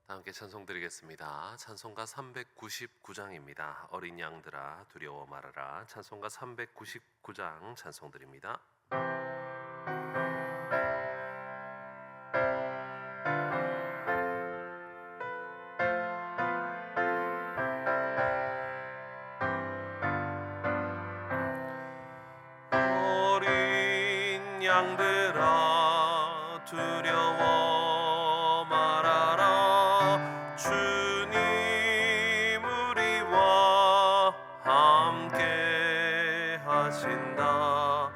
다 함께 찬송 드리겠습니다. 찬송가 399장입니다. 어린 양들아 두려워 말아라. 찬송가 399장 찬송 드립니다. 어린 양들아 두려워 말아라. 주님 우리와 함께 하신다.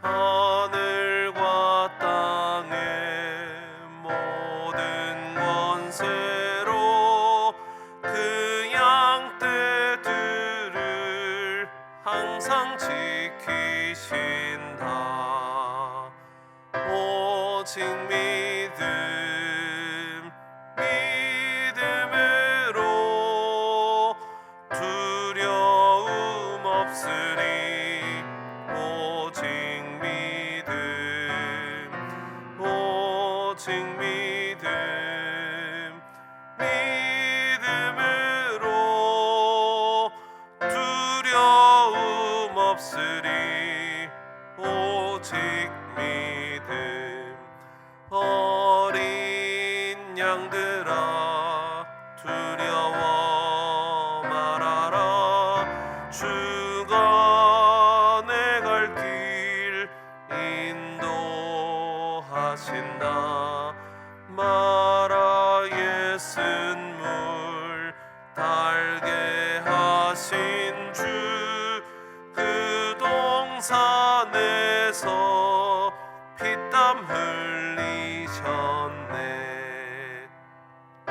하늘과 땅의 모든 권세로 그 양떼들을 항상 지키신다. 오직 믿음으로 두려움 없으리. 오직 믿음으로 두려움 없으리. 오직 믿음. 어린 양들아 두려워 말아라. 주가 내 갈 길 인도하신다. 마라의 쓴물 달게 하신 주 그 동산에서 피땀 흘리셨네.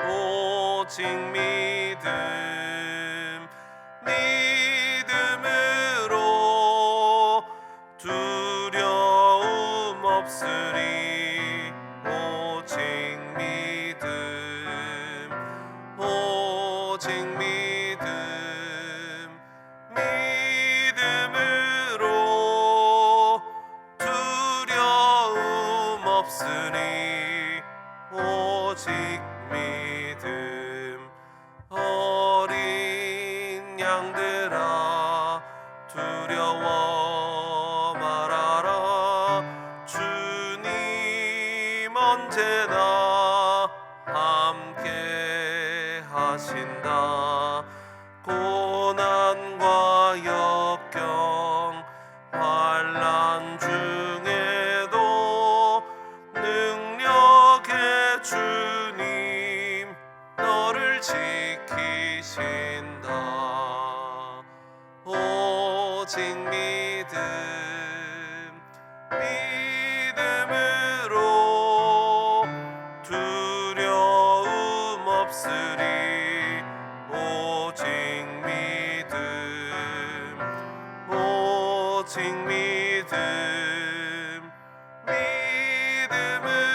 오직 믿음으로 두려움 없으리. 오직 믿음으로 두려움 없으리. 오직 믿음. 어린 양들아 두려워 말아라. 주님 언제나 함께 하신다. 고난과 역경 환난 중에도 능력의 주님 너를 지키신다. 오직 믿음으로 두려움 없으리. 오직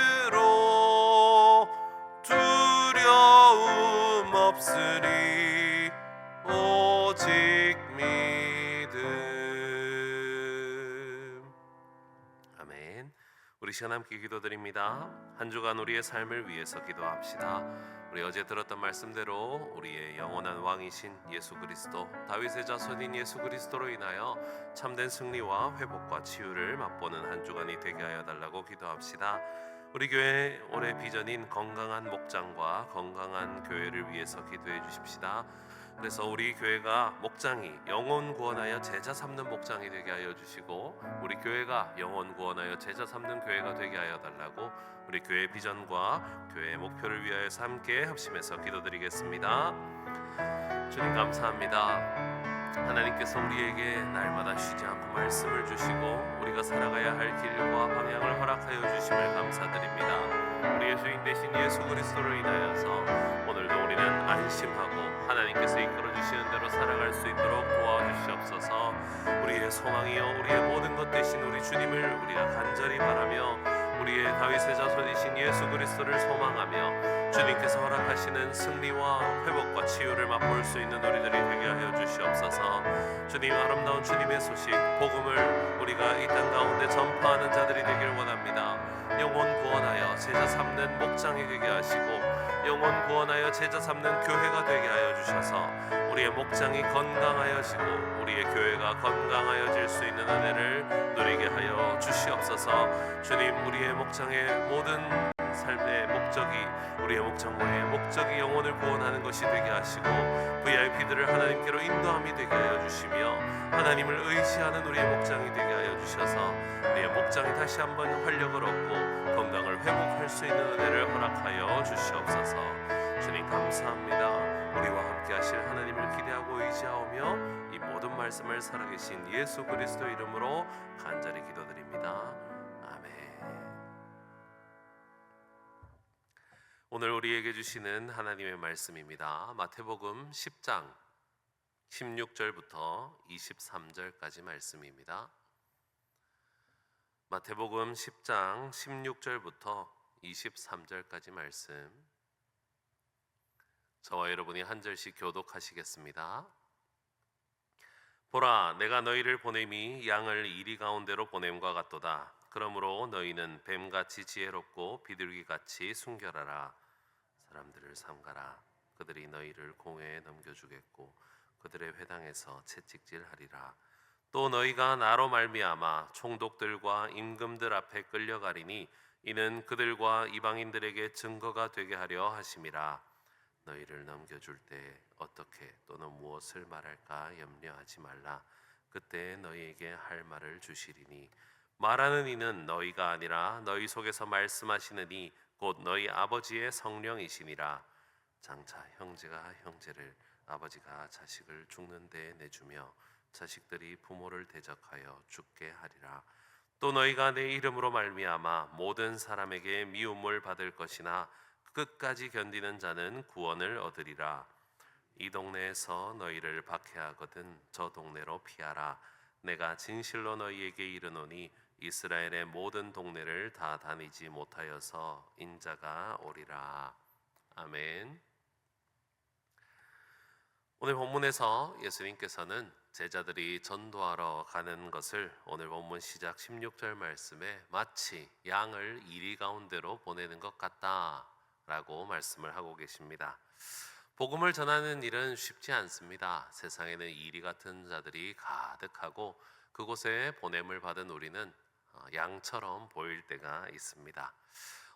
믿음으로 두려움 없으리. 오직 믿음. 아멘. 우리 시간 함께 기도드립니다. 한 주간 우리의 삶을 위해서 기도합시다. 우리 어제 들었던 말씀대로 우리의 영원한 왕이신 예수 그리스도, 다윗의 자손인 예수 그리스도로 인하여 참된 승리와 회복과 치유를 맛보는 한 주간이 되게 하여 달라고 기도합시다. 우리 교회 올해 비전인 건강한 목장과 건강한 교회를 위해서 기도해 주십시다. 그래서 우리 교회가 목장이 영혼 구원하여 제자 삼는 목장이 되게 하여 주시고, 우리 교회가 영혼 구원하여 제자 삼는 교회가 되게 하여 달라고 우리 교회 비전과 교회의 목표를 위하여서 함께 합심해서 기도드리겠습니다. 주님 감사합니다. 하나님께서 우리에게 날마다 쉬지 않고 말씀을 주시고 우리가 살아가야 할 길과 방향을 허락하여 주심을 감사드립니다. 우리의 주인 되신 예수 그리스도로 인하여서 오늘도 우리는 안심하고 하나님께서 이끌어 주시는 대로 살아갈 수 있도록 도와주시옵소서. 우리의 소망이요 우리의 모든 것 되신 우리 주님을 우리가 간절히 바라며 우리의 다윗의 자손이신 예수 그리스도를 소망하며 주님께서 허락하시는 승리와 회복과 치유를 맛볼 수 있는 우리들이 되게 하여 주시옵소서. 주님, 아름다운 주님의 소식 복음을 우리가 이 땅 가운데 전파하는 자들이 되길 원합니다. 영혼 구원하여 제자 삼는 목장이 되게 하시고 영혼 구원하여 제자 삼는 교회가 되게 하여 주셔서 우리의 목장이 건강하여지고 우리의 교회가 건강하여질 수 있는 은혜를 누리게 하여 주시옵소서. 주님, 우리의 목장의 모든 삶의 목적이, 우리의 목장의 목적이 영혼을 구원하는 것이 되게 하시고 VIP들을 하나님께로 인도함이 되게 하여 주시며 하나님을 의지하는 우리의 목장이 되게 하여 주셔서 우리의 목장이 다시 한번 활력을 얻고 건강을 회복할 수 있는 은혜를 허락하여 주시옵소서. 주님 감사합니다. 우리와 함께 하실 하나님을 기대하고 의지하오며 이 모든 말씀을 살아계신 예수 그리스도 이름으로 간절히 기도드립니다. 오늘 우리에게 주시는 하나님의 말씀입니다. 마태복음 10장 16절부터 23절까지 말씀입니다. 마태복음 10장 16절부터 23절까지 말씀, 저와 여러분이 한 절씩 교독하시겠습니다. 보라, 내가 너희를 보냄이 양을 이리 가운데로 보냄과 같도다. 그러므로 너희는 뱀같이 지혜롭고 비둘기같이 순결하라. 사람들을 삼가라. 그들이 너희를 공회에 넘겨주겠고 그들의 회당에서 채찍질하리라. 또 너희가 나로 말미암아 총독들과 임금들 앞에 끌려가리니 이는 그들과 이방인들에게 증거가 되게 하려 하심이라. 너희를 넘겨줄 때 어떻게 또는 무엇을 말할까 염려하지 말라. 그때 너희에게 할 말을 주시리니 말하는 이는 너희가 아니라 너희 속에서 말씀하시는 이 곧 너희 아버지의 성령이시니라. 장차 형제가 형제를, 아버지가 자식을 죽는 데에 내주며 자식들이 부모를 대적하여 죽게 하리라. 또 너희가 내 이름으로 말미암아 모든 사람에게 미움을 받을 것이나 끝까지 견디는 자는 구원을 얻으리라. 이 동네에서 너희를 박해하거든 저 동네로 피하라. 내가 진실로 너희에게 이르노니 이스라엘의 모든 동네를 다 다니지 못하여서 인자가 오리라. 아멘. 오늘 본문에서 예수님께서는 제자들이 전도하러 가는 것을 오늘 본문 시작 16절 말씀에 마치 양을 이리 가운데로 보내는 것 같다 라고 말씀을 하고 계십니다. 복음을 전하는 일은 쉽지 않습니다. 세상에는 이리 같은 자들이 가득하고 그곳에 보냄을 받은 우리는 양처럼 보일 때가 있습니다.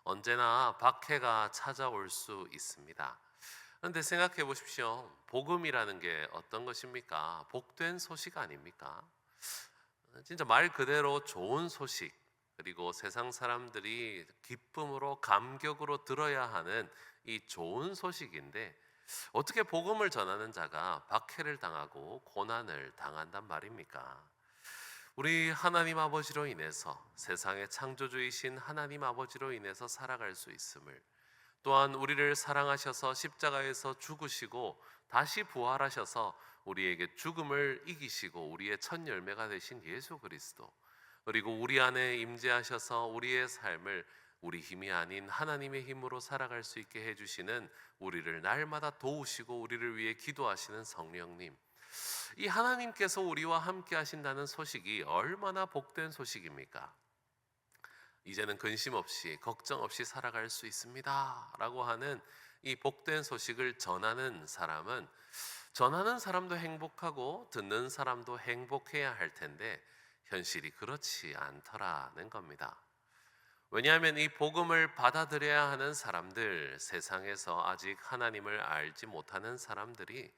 언제나 박해가 찾아올 수 있습니다. 그런데 생각해 보십시오. 복음이라는 게 어떤 것입니까? 복된 소식 아닙니까? 진짜 말 그대로 좋은 소식, 그리고 세상 사람들이 기쁨으로 감격으로 들어야 하는 이 좋은 소식인데 어떻게 복음을 전하는 자가 박해를 당하고 고난을 당한단 말입니까? 우리 하나님 아버지로 인해서, 세상의 창조주이신 하나님 아버지로 인해서 살아갈 수 있음을, 또한 우리를 사랑하셔서 십자가에서 죽으시고 다시 부활하셔서 우리에게 죽음을 이기시고 우리의 첫 열매가 되신 예수 그리스도, 그리고 우리 안에 임재하셔서 우리의 삶을 우리 힘이 아닌 하나님의 힘으로 살아갈 수 있게 해주시는, 우리를 날마다 도우시고 우리를 위해 기도하시는 성령님, 이 하나님께서 우리와 함께 하신다는 소식이 얼마나 복된 소식입니까? 이제는 근심 없이 걱정 없이 살아갈 수 있습니다 라고 하는 이 복된 소식을 전하는 사람은, 전하는 사람도 행복하고 듣는 사람도 행복해야 할 텐데 현실이 그렇지 않더라는 겁니다. 왜냐하면 이 복음을 받아들여야 하는 사람들, 세상에서 아직 하나님을 알지 못하는 사람들이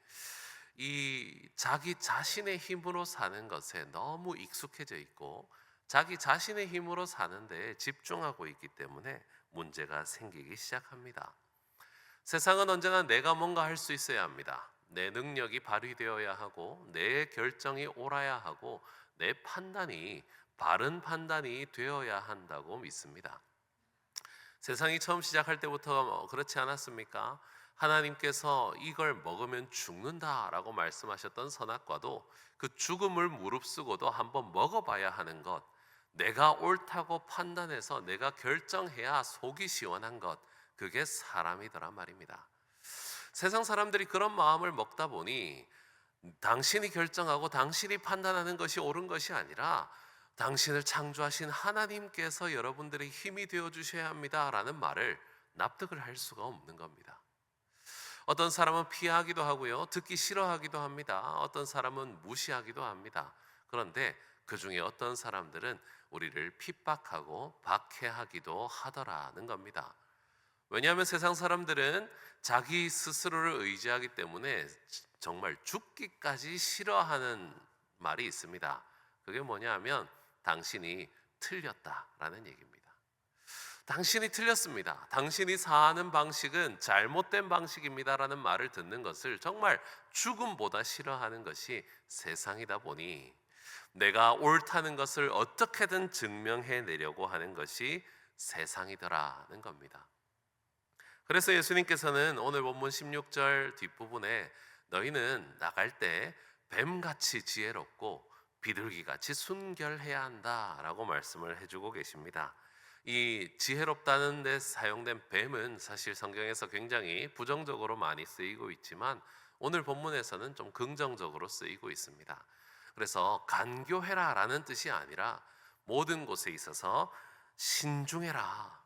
이 자기 자신의 힘으로 사는 것에 너무 익숙해져 있고 자기 자신의 힘으로 사는 데 집중하고 있기 때문에 문제가 생기기 시작합니다. 세상은 언제나 내가 뭔가 할 수 있어야 합니다. 내 능력이 발휘되어야 하고 내 결정이 옳아야 하고 내 판단이 바른 판단이 되어야 한다고 믿습니다. 세상이 처음 시작할 때부터 그렇지 않았습니까? 하나님께서 이걸 먹으면 죽는다라고 말씀하셨던 선악과도 그 죽음을 무릅쓰고도 한번 먹어봐야 하는 것, 내가 옳다고 판단해서 내가 결정해야 속이 시원한 것, 그게 사람이더란 말입니다. 세상 사람들이 그런 마음을 먹다 보니 당신이 결정하고 당신이 판단하는 것이 옳은 것이 아니라 당신을 창조하신 하나님께서 여러분들의 힘이 되어 주셔야 합니다라는 말을 납득을 할 수가 없는 겁니다. 어떤 사람은 피하기도 하고요. 듣기 싫어하기도 합니다. 어떤 사람은 무시하기도 합니다. 그런데 그 중에 어떤 사람들은 우리를 핍박하고 박해하기도 하더라는 겁니다. 왜냐하면 세상 사람들은 자기 스스로를 의지하기 때문에 정말 죽기까지 싫어하는 말이 있습니다. 그게 뭐냐 하면 당신이 틀렸다라는 얘기입니다. 당신이 틀렸습니다. 당신이 사는 방식은 잘못된 방식입니다라는 말을 듣는 것을 정말 죽음보다 싫어하는 것이 세상이다 보니 내가 옳다는 것을 어떻게든 증명해 내려고 하는 것이 세상이더라는 겁니다. 그래서 예수님께서는 오늘 본문 16절 뒷부분에 너희는 나갈 때 뱀같이 지혜롭고 비둘기같이 순결해야 한다라고 말씀을 해주고 계십니다. 이 지혜롭다는 데 사용된 뱀은 사실 성경에서 굉장히 부정적으로 많이 쓰이고 있지만 오늘 본문에서는 좀 긍정적으로 쓰이고 있습니다. 그래서 간교해라라는 뜻이 아니라 모든 곳에 있어서 신중해라,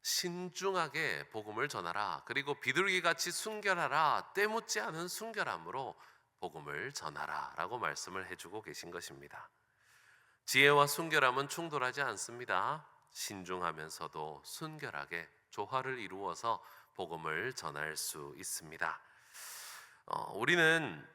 신중하게 복음을 전하라. 그리고 비둘기같이 순결하라. 때묻지 않은 순결함으로 복음을 전하라 라고 말씀을 해주고 계신 것입니다. 지혜와 순결함은 충돌하지 않습니다. 신중하면서도 순결하게 조화를 이루어서 복음을 전할 수 있습니다. 우리는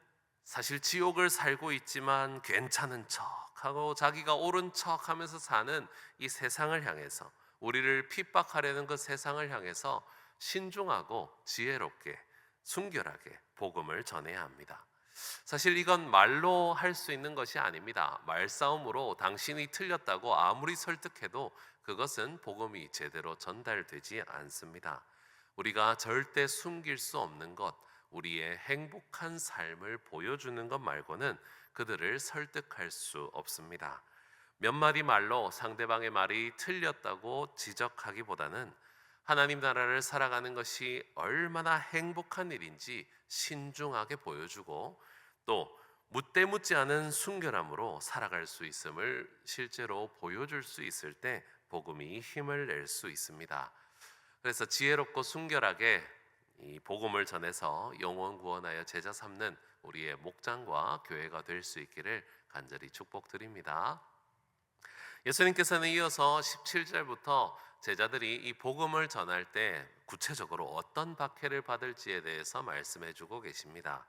사실 지옥을 살고 있지만 괜찮은 척하고 자기가 옳은 척하면서 사는 이 세상을 향해서, 우리를 핍박하려는 그 세상을 향해서 신중하고 지혜롭게 순결하게 복음을 전해야 합니다. 사실 이건 말로 할 수 있는 것이 아닙니다. 말싸움으로 당신이 틀렸다고 아무리 설득해도 그것은 복음이 제대로 전달되지 않습니다. 우리가 절대 숨길 수 없는 것, 우리의 행복한 삶을 보여주는 것 말고는 그들을 설득할 수 없습니다. 몇 마디 말로 상대방의 말이 틀렸다고 지적하기보다는 하나님 나라를 살아가는 것이 얼마나 행복한 일인지 신중하게 보여주고 또 묻지 않은 순결함으로 살아갈 수 있음을 실제로 보여줄 수 있을 때 복음이 힘을 낼 수 있습니다. 그래서 지혜롭고 순결하게 이 복음을 전해서 영혼 구원하여 제자 삼는 우리의 목장과 교회가 될 수 있기를 간절히 축복드립니다. 예수님께서는 이어서 17절부터 제자들이 이 복음을 전할 때 구체적으로 어떤 박해를 받을지에 대해서 말씀해 주고 계십니다.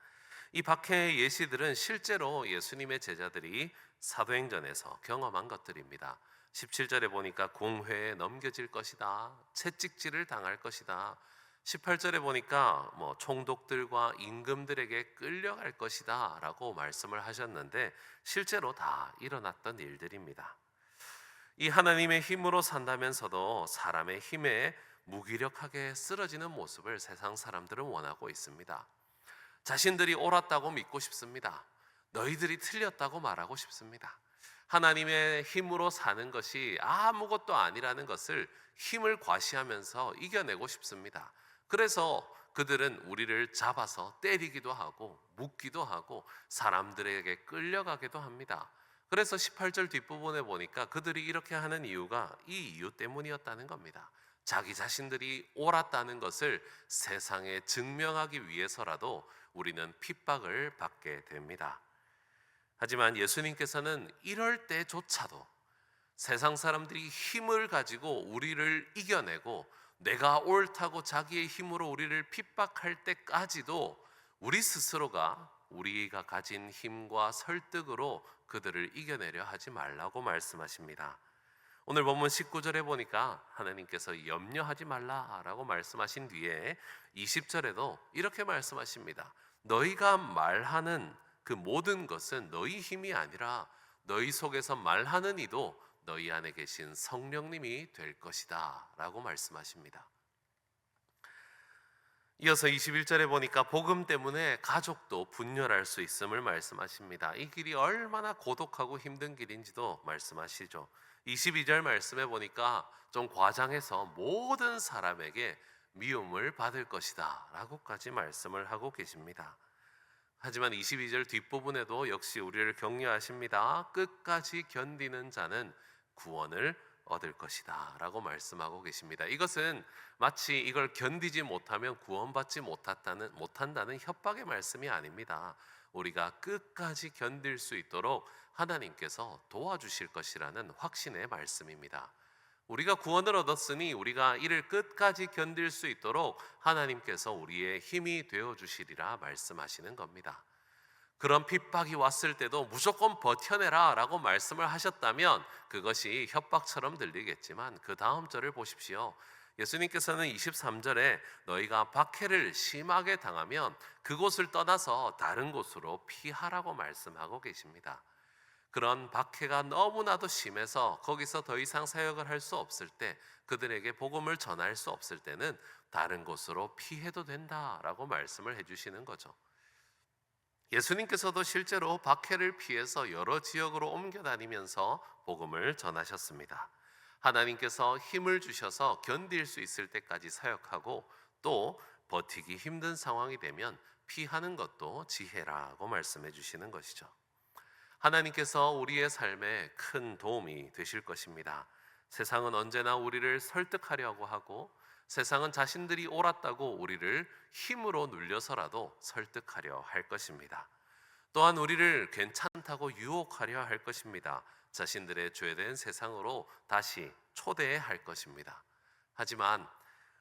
이 박해의 예시들은 실제로 예수님의 제자들이 사도행전에서 경험한 것들입니다. 17절에 보니까 공회에 넘겨질 것이다, 채찍질을 당할 것이다. 18절에 보니까 총독들과 임금들에게 끌려갈 것이다 라고 말씀을 하셨는데 실제로 다 일어났던 일들입니다. 이 하나님의 힘으로 산다면서도 사람의 힘에 무기력하게 쓰러지는 모습을 세상 사람들은 원하고 있습니다. 자신들이 옳았다고 믿고 싶습니다. 너희들이 틀렸다고 말하고 싶습니다. 하나님의 힘으로 사는 것이 아무것도 아니라는 것을 힘을 과시하면서 이겨내고 싶습니다. 그래서 그들은 우리를 잡아서 때리기도 하고 묻기도 하고 사람들에게 끌려가기도 합니다. 그래서 18절 뒷부분에 보니까 그들이 이렇게 하는 이유가 이 이유 때문이었다는 겁니다. 자기 자신들이 옳았다는 것을 세상에 증명하기 위해서라도 우리는 핍박을 받게 됩니다. 하지만 예수님께서는 이럴 때조차도 세상 사람들이 힘을 가지고 우리를 이겨내고 내가 옳다고 자기의 힘으로 우리를 핍박할 때까지도 우리 스스로가 우리가 가진 힘과 설득으로 그들을 이겨내려 하지 말라고 말씀하십니다. 오늘 본문 19절에 보니까 하나님께서 염려하지 말라라고 말씀하신 뒤에 20절에도 이렇게 말씀하십니다. 너희가 말하는 그 모든 것은 너희 힘이 아니라 너희 속에서 말하는 이도 너희 안에 계신 성령님이 될 것이다 라고 말씀하십니다. 이어서 21절에 보니까 복음 때문에 가족도 분열할 수 있음을 말씀하십니다. 이 길이 얼마나 고독하고 힘든 길인지도 말씀하시죠. 22절 말씀에 보니까 좀 과장해서 모든 사람에게 미움을 받을 것이다 라고까지 말씀을 하고 계십니다. 하지만 22절 뒷부분에도 역시 우리를 격려하십니다. 끝까지 견디는 자는 구원을 얻을 것이다 라고 말씀하고 계십니다. 이것은 마치 이걸 견디지 못하면 구원받지 못한다는 협박의 말씀이 아닙니다. 우리가 끝까지 견딜 수 있도록 하나님께서 도와주실 것이라는 확신의 말씀입니다. 우리가 구원을 얻었으니 우리가 이를 끝까지 견딜 수 있도록 하나님께서 우리의 힘이 되어 주시리라 말씀하시는 겁니다. 그런 핍박이 왔을 때도 무조건 버텨내라 라고 말씀을 하셨다면 그것이 협박처럼 들리겠지만 그 다음 절을 보십시오. 예수님께서는 23절에 너희가 박해를 심하게 당하면 그곳을 떠나서 다른 곳으로 피하라고 말씀하고 계십니다. 그런 박해가 너무나도 심해서 거기서 더 이상 사역을 할 수 없을 때, 그들에게 복음을 전할 수 없을 때는 다른 곳으로 피해도 된다라고 말씀을 해주시는 거죠. 예수님께서도 실제로 박해를 피해서 여러 지역으로 옮겨 다니면서 복음을 전하셨습니다. 하나님께서 힘을 주셔서 견딜 수 있을 때까지 사역하고 또 버티기 힘든 상황이 되면 피하는 것도 지혜라고 말씀해 주시는 것이죠. 하나님께서 우리의 삶에 큰 도움이 되실 것입니다. 세상은 언제나 우리를 설득하려고 하고 세상은 자신들이 옳았다고 우리를 힘으로 눌려서라도 설득하려 할 것입니다. 또한 우리를 괜찮다고 유혹하려 할 것입니다. 자신들의 죄된 세상으로 다시 초대할 것입니다. 하지만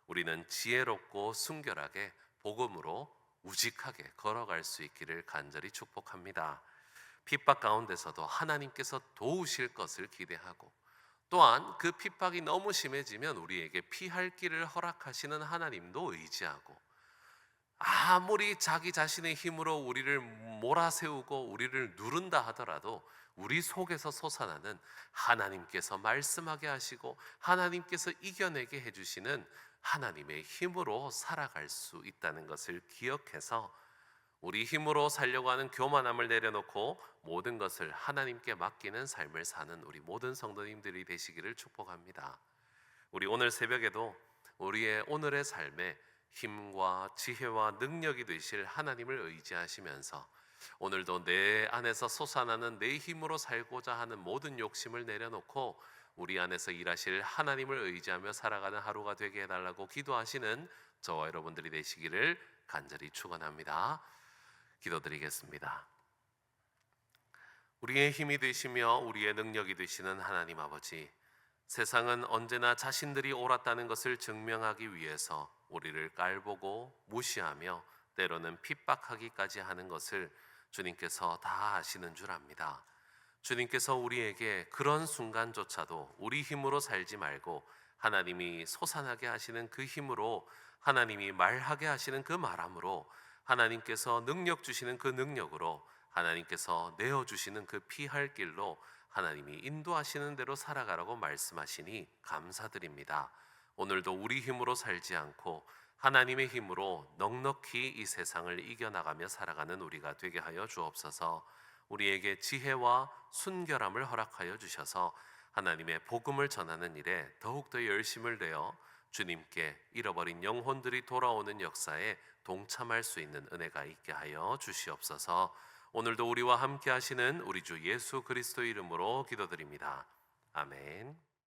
우리는 지혜롭고 순결하게 복음으로 우직하게 걸어갈 수 있기를 간절히 축복합니다. 핍박 가운데서도 하나님께서 도우실 것을 기대하고 또한 그 핍박이 너무 심해지면 우리에게 피할 길을 허락하시는 하나님도 의지하고 아무리 자기 자신의 힘으로 우리를 몰아세우고 우리를 누른다 하더라도 우리 속에서 솟아나는 하나님께서 말씀하게 하시고 하나님께서 이겨내게 해주시는 하나님의 힘으로 살아갈 수 있다는 것을 기억해서 우리 힘으로 살려고 하는 교만함을 내려놓고 모든 것을 하나님께 맡기는 삶을 사는 우리 모든 성도님들이 되시기를 축복합니다. 우리 오늘 새벽에도 우리의 오늘의 삶에 힘과 지혜와 능력이 되실 하나님을 의지하시면서 오늘도 내 안에서 솟아나는 내 힘으로 살고자 하는 모든 욕심을 내려놓고 우리 안에서 일하실 하나님을 의지하며 살아가는 하루가 되게 해달라고 기도하시는 저와 여러분들이 되시기를 간절히 축원합니다. 기도드리겠습니다. 우리의 힘이 되시며 우리의 능력이 되시는 하나님 아버지, 세상은 언제나 자신들이 옳았다는 것을 증명하기 위해서 우리를 깔보고 무시하며 때로는 핍박하기까지 하는 것을 주님께서 다 아시는 줄 압니다. 주님께서 우리에게 그런 순간조차도 우리 힘으로 살지 말고 하나님이 솟아나게 하시는 그 힘으로, 하나님이 말하게 하시는 그 말함으로, 하나님께서 능력 주시는 그 능력으로, 하나님께서 내어주시는 그 피할 길로 하나님이 인도하시는 대로 살아가라고 말씀하시니 감사드립니다. 오늘도 우리 힘으로 살지 않고 하나님의 힘으로 넉넉히 이 세상을 이겨나가며 살아가는 우리가 되게 하여 주옵소서. 우리에게 지혜와 순결함을 허락하여 주셔서 하나님의 복음을 전하는 일에 더욱더 열심을 내어 주님께 잃어버린 영혼들이 돌아오는 역사에 동참할 수 있는 은혜가 있게 하여 주시옵소서. 오늘도 우리와 함께 하시는 우리 주 예수 그리스도 이름으로 기도드립니다. 아멘.